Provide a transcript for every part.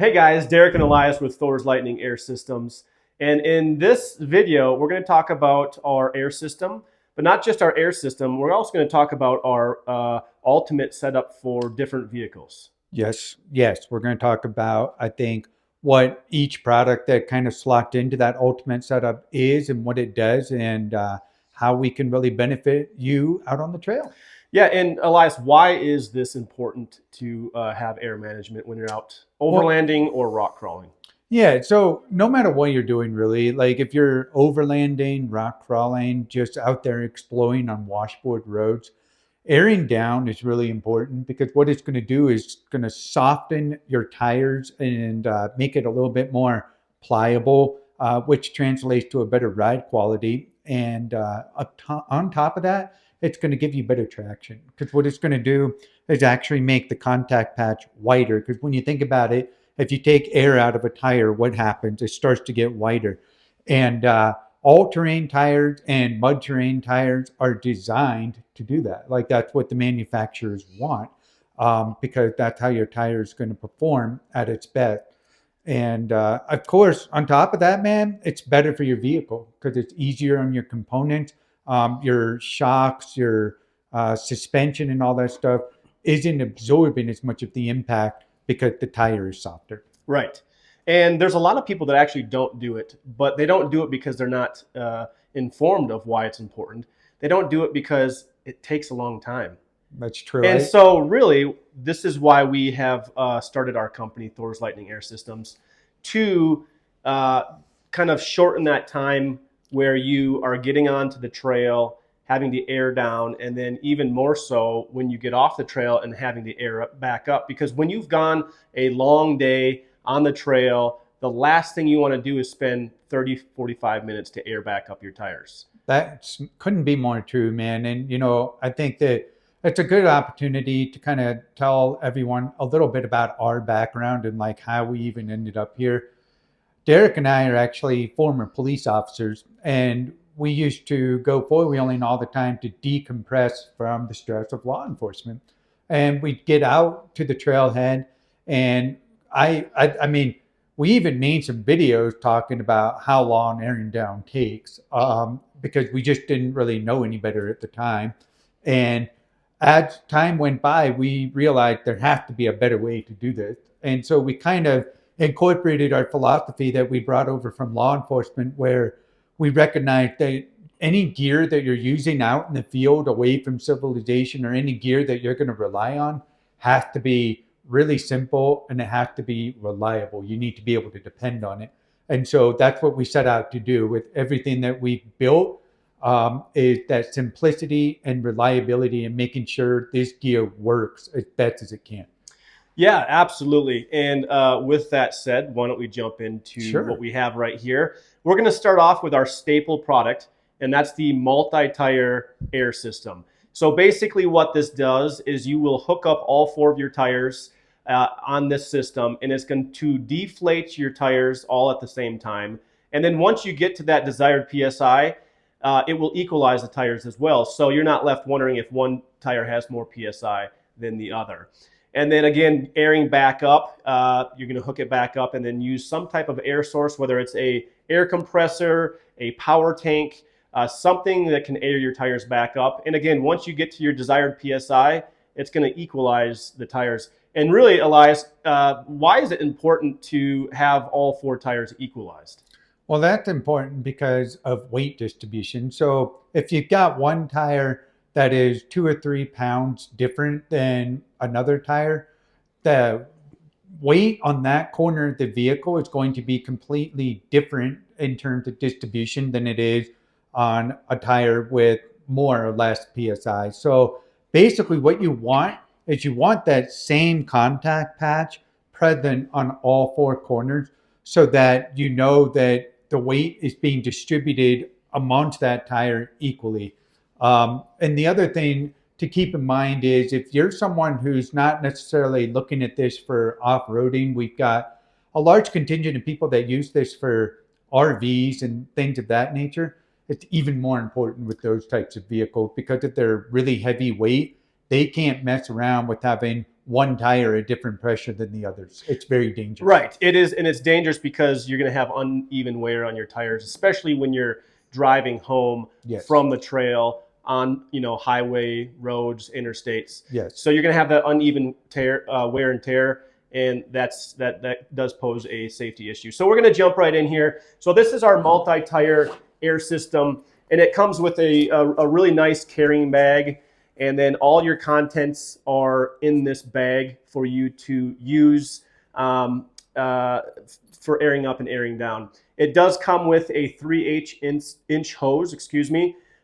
Hey guys, Derek and Elias with Thor's Lightning Air Systems. And in this video, we're going to talk about our air system, but not just our air system. We're also going to talk about our ultimate setup for different vehicles. Yes. We're going to talk about, I think, what each product that kind of slots into that ultimate setup is and what it does and how we can really benefit you out on the trail. Yeah, and Elias, why is this important to have air management when you're out Well, overlanding or rock crawling? yeah, so no matter what you're doing, really, like if you're overlanding, rock crawling, just out there exploring on washboard roads, airing down is really important because what it's going to do is going to soften your tires and make it a little bit more pliable, which translates to a better ride quality. And on top of that, it's going to give you better traction because what it's going to do is actually make the contact patch wider. Because when you think about it, if you take air out of a tire, what happens? It starts to get wider. And all-terrain tires and mud-terrain tires are designed to do that. Like that's what the manufacturers want, because that's how your tire is going to perform at its best. And of course, on top of that, man, it's better for your vehicle because it's easier on your components, your shocks, your suspension, and all that stuff isn't absorbing as much of the impact because the tire is softer. Right. And there's a lot of people that actually don't do it, but they don't do it because they're not informed of why it's important. They don't do it because it takes a long time. That's true. And so, really, this is why we have started our company, Thor's Lightning Air Systems, to kind of shorten that time where you are getting onto the trail, having the air down, and then even more so when you get off the trail and having the air back up. Because when you've gone a long day on the trail, the last thing you want to do is spend 30, 45 minutes to air back up your tires. That couldn't be more true, man. And, I think that it's a good opportunity to kind of tell everyone a little bit about our background and like how we even ended up here. Derek and I are actually former police officers, and we used to go four-wheeling all the time to decompress from the stress of law enforcement. And we'd get out to the trailhead, and I mean, we even made some videos talking about how long airing down takes, because we just didn't really know any better at the time. And as time went by, we realized there has to be a better way to do this. And so we kind of incorporated our philosophy that we brought over from law enforcement, where we recognize that any gear that you're using out in the field away from civilization or any gear that you're going to rely on has to be really simple and it has to be reliable. You need to be able to depend on it. And so that's what we set out to do with everything that we built, is that simplicity and reliability and making sure this gear works as best as it can. Yeah, absolutely. And with that said, why don't we jump into Sure. what we have right here? We're going to start off with our staple product, and that's the multi-tire air system. So basically what this does is you will hook up all four of your tires on this system, and it's going to deflate your tires all at the same time. And then once you get to that desired PSI, it will equalize the tires as well. So you're not left wondering if one tire has more PSI than the other. And then again, airing back up, you're going to hook it back up and then use some type of air source, whether it's a air compressor, a power tank, something that can air your tires back up. And again, once you get to your desired PSI, it's going to equalize the tires. And really, Elias, why is it important to have all four tires equalized? Well, that's important because of weight distribution. So if you've got one tire that is 2 or 3 pounds different than another tire, the weight on that corner of the vehicle is going to be completely different in terms of distribution than it is on a tire with more or less PSI. So basically what you want is you want that same contact patch present on all four corners so that you know that the weight is being distributed amongst that tire equally. And the other thing to keep in mind is if you're someone who's not necessarily looking at this for off-roading, we've got a large contingent of people that use this for RVs and things of that nature. It's even more important with those types of vehicles because if they're really heavy weight, they can't mess around with having one tire a different pressure than the others. It's very dangerous. Right. It is, and it's dangerous because you're going to have uneven wear on your tires, especially when you're driving home Yes. from the trail on, highway roads, interstates. Yes. So you're going to have that uneven wear and tear, and that does pose a safety issue. So we're going to jump right in here. So this is our multi-tire air system, and it comes with a really nice carrying bag. And then all your contents are in this bag for you to use for airing up and airing down. It does come with a 3/8 inch hose,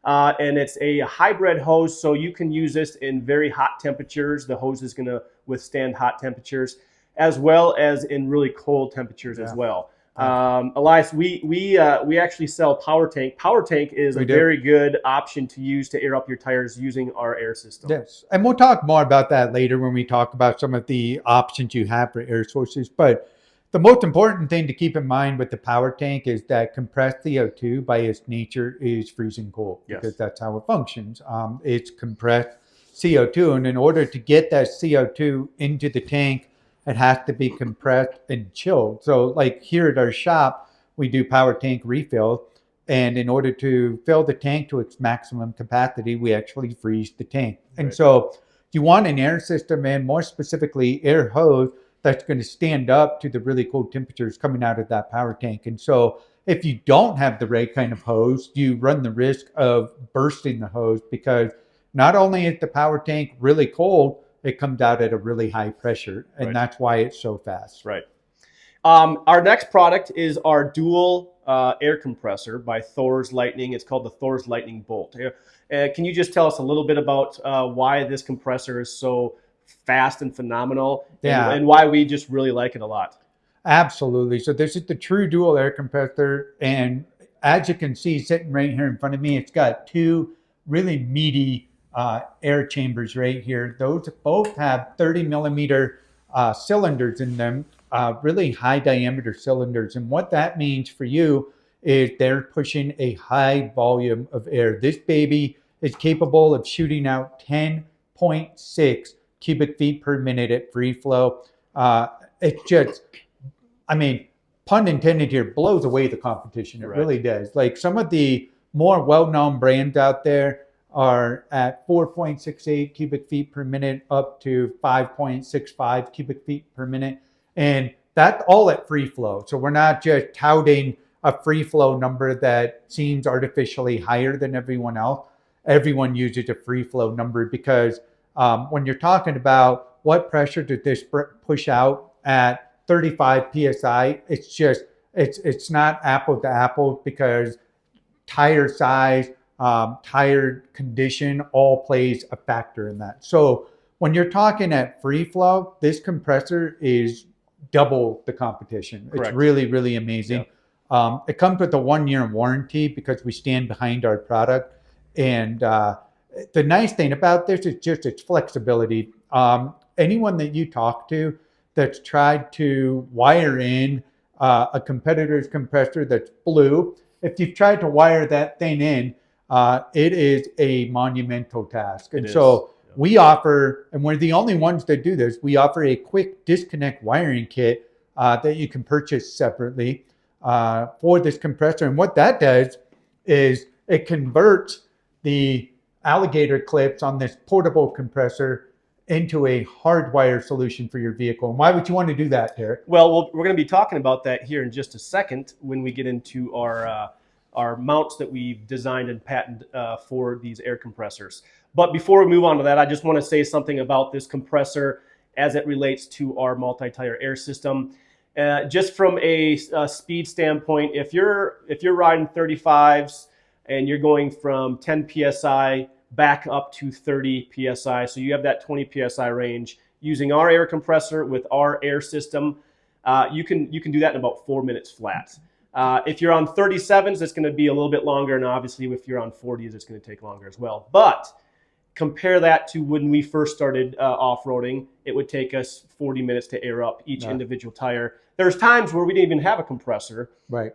and it's a hybrid hose, so you can use this in very hot temperatures. The hose is going to withstand hot temperatures, as well as in really cold temperatures as well. Elias, we actually sell Power Tank. Power Tank is very good option to use to air up your tires using our air system. Yes, and we'll talk more about that later when we talk about some of the options you have for air sources. But the most important thing to keep in mind with the Power Tank is that compressed CO2 by its nature is freezing cold, because that's how it functions. It's compressed CO2, and in order to get that CO2 into the tank, it has to be compressed and chilled. So like here at our shop, we do Power Tank refill. And in order to fill the tank to its maximum capacity, we actually freeze the tank. And so you want an air system, and more specifically air hose, that's going to stand up to the really cold temperatures coming out of that power tank. And so if you don't have the right kind of hose, you run the risk of bursting the hose, because not only is the power tank really cold, it comes out at a really high pressure, and that's why it's so fast. Right. Our next product is our dual air compressor by Thor's Lightning. It's called the Thor's Lightning Bolt. Can you just tell us a little bit about why this compressor is so fast and phenomenal, and why we just really like it a lot? Absolutely. So this is the true dual air compressor, and as you can see sitting right here in front of me, it's got two really meaty air chambers right here. Those both have 30 millimeter cylinders in them, really high diameter cylinders. And what that means for you is they're pushing a high volume of air. This baby is capable of shooting out 10.6 cubic feet per minute at free flow. It just, pun intended here, blows away the competition. It really does. Like some of the more well-known brands out there are at 4.68 cubic feet per minute up to 5.65 cubic feet per minute. And that's all at free flow. So we're not just touting a free flow number that seems artificially higher than everyone else. Everyone uses a free flow number because when you're talking about what pressure did this push out at 35 PSI, it's not apple to apple, because tire size, tire condition all plays a factor in that. So when you're talking at free flow, this compressor is double the competition. It's really, really amazing. It comes with a 1-year warranty because we stand behind our product. And the nice thing about this is just its flexibility. Anyone that you talk to that's tried to wire in a competitor's compressor that's blue, if you've tried to wire that thing in, it is a monumental task. And so we offer, and we're the only ones that do this, we offer a quick disconnect wiring kit that you can purchase separately for this compressor. And what that does is it converts the alligator clips on this portable compressor into a hardwire solution for your vehicle. And why would you want to do that, Derek? Well, we're going to be talking about that here in just a second when we get into our mounts that we've designed and patented for these air compressors. But before we move on to that, I just want to say something about this compressor as it relates to our multi-tire air system. Just from a speed standpoint, if you're riding 35s and you're going from 10 PSI back up to 30 PSI, so you have that 20 PSI range, using our air compressor with our air system, you can do that in about 4 minutes flat. If you're on 37s, it's going to be a little bit longer, and obviously if you're on 40s, it's going to take longer as well. But compare that to when we first started off-roading, it would take us 40 minutes to air up each individual tire. There's times where we didn't even have a compressor,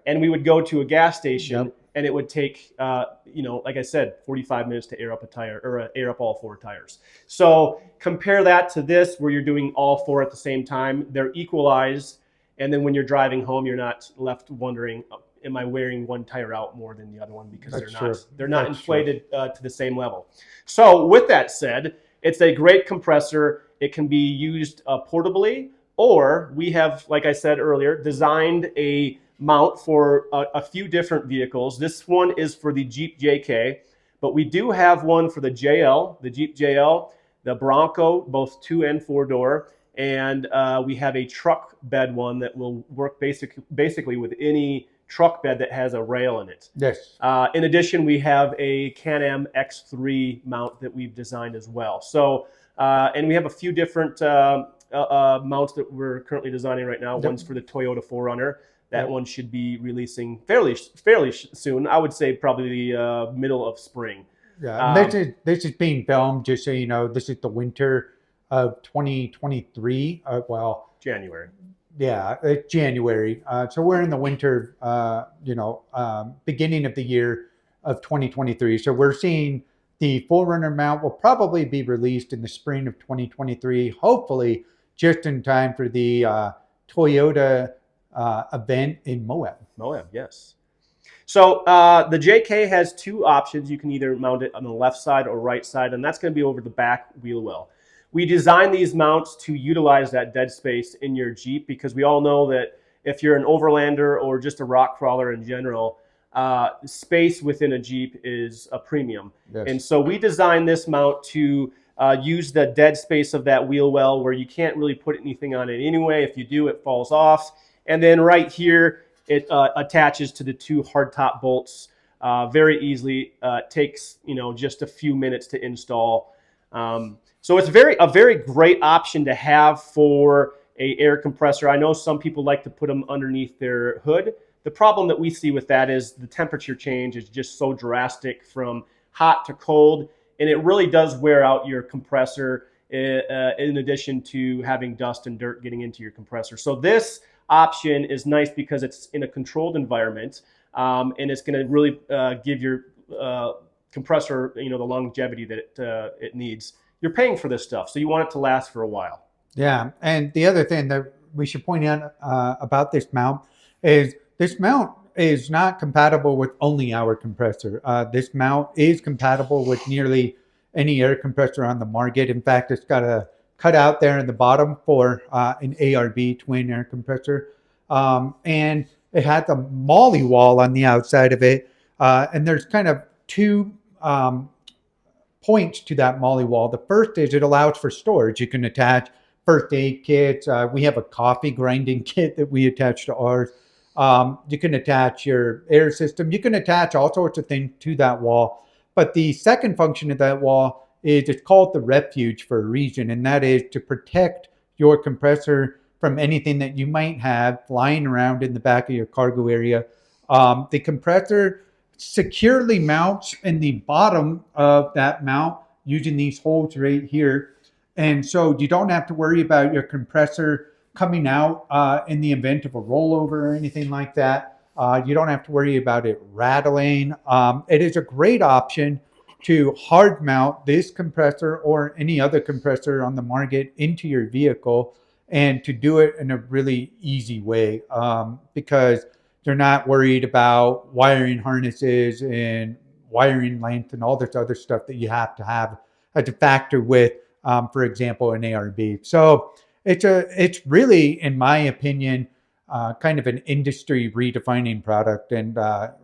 and we would go to a gas station, and it would take, like I said, 45 minutes to air up a tire, or air up all 4 tires. So Compare that to this, where you're doing all four at the same time. They're equalized, and then when you're driving home, you're not left wondering, am I wearing one tire out more than the other one, because they're not inflated to the same level. So with that said, it's a great compressor. It can be used portably, or we have, like I said earlier, designed a mount for a few different vehicles. This one is for the Jeep JK, but we do have one for the JL, the Jeep JL, the Bronco, both 2 and 4 door, and we have a truck bed one that will work basically with any truck bed that has a rail in it. Yes. In addition, we have a Can-Am X3 mount that we've designed as well. So, and we have a few different mounts that we're currently designing right now. Yep. One's for the Toyota 4Runner. That one should be releasing fairly soon. I would say probably the middle of spring. Yeah, this is being filmed, just so you know. This is the winter of 2023. January. Yeah, it's January. So we're in the winter, beginning of the year of 2023. So we're seeing the 4Runner mount will probably be released in the spring of 2023, hopefully just in time for the Toyota event in Moab. Moab, yes. So the JK has 2 options. You can either mount it on the left side or right side, and that's going to be over the back wheel well. We designed these mounts to utilize that dead space in your Jeep, because we all know that if you're an overlander or just a rock crawler in general, space within a Jeep is a premium. Yes. And so we designed this mount to use the dead space of that wheel well, where you can't really put anything on it anyway. If you do, it falls off. And then right here, it attaches to the 2 hardtop bolts very easily. It takes just a few minutes to install. So it's a very great option to have for an air compressor. I know some people like to put them underneath their hood. The problem that we see with that is the temperature change is just so drastic from hot to cold, and it really does wear out your compressor, in addition to having dust and dirt getting into your compressor. So this option is nice because it's in a controlled environment, and it's going to really give your compressor the longevity that it needs. You're paying for this stuff, so you want it to last for a while. Yeah, and the other thing that we should point out about this mount is this mount is not compatible with only our compressor. This mount is compatible with nearly any air compressor on the market. In fact, it's got a cutout there in the bottom for an ARB twin air compressor. And it has a molly wall on the outside of it. And there's kind of 2 points to that molly wall. The first is it allows for storage. You can attach first aid kits. We have a coffee grinding kit that we attach to ours. You can attach your air system. You can attach all sorts of things to that wall. But the second function of that wall is it's called the refuge for a reason, and that is to protect your compressor from anything that you might have flying around in the back of your cargo area. The compressor securely mounts in the bottom of that mount using these holes right here. And so you don't have to worry about your compressor coming out in the event of a rollover or anything like that. You don't have to worry about it rattling. It is a great option to hard mount this compressor or any other compressor on the market into your vehicle, and to do it in a really easy way, because they're not worried about wiring harnesses and wiring length and all this other stuff that you have to have as a factor with, for example, an ARB. So it's really, in my opinion, kind of an industry redefining product, and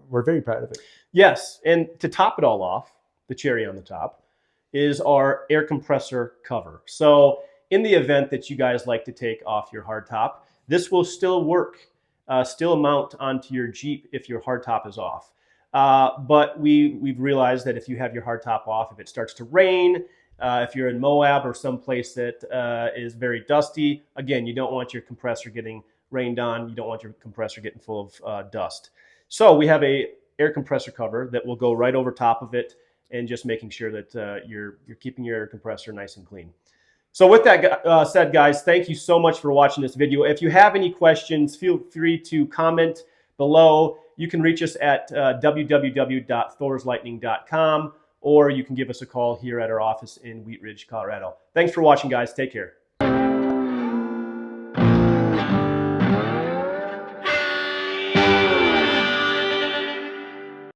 we're very proud of it. Yes, and to top it all off, the cherry on the top, is our air compressor cover. So in the event that you guys like to take off your hardtop, this will still work, still mount onto your Jeep if your hardtop is off. But we've realized that if you have your hardtop off, if it starts to rain, if you're in Moab or someplace that is very dusty, again, you don't want your compressor getting rained on. You don't want your compressor getting full of dust. So we have a air compressor cover that will go right over top of it, and just making sure that you're keeping your air compressor nice and clean. So with that said, guys, thank you so much for watching this video. If you have any questions, feel free to comment below. You can reach us at www.thorslightning.com, or you can give us a call here at our office in Wheat Ridge, Colorado. Thanks for watching, guys. Take care.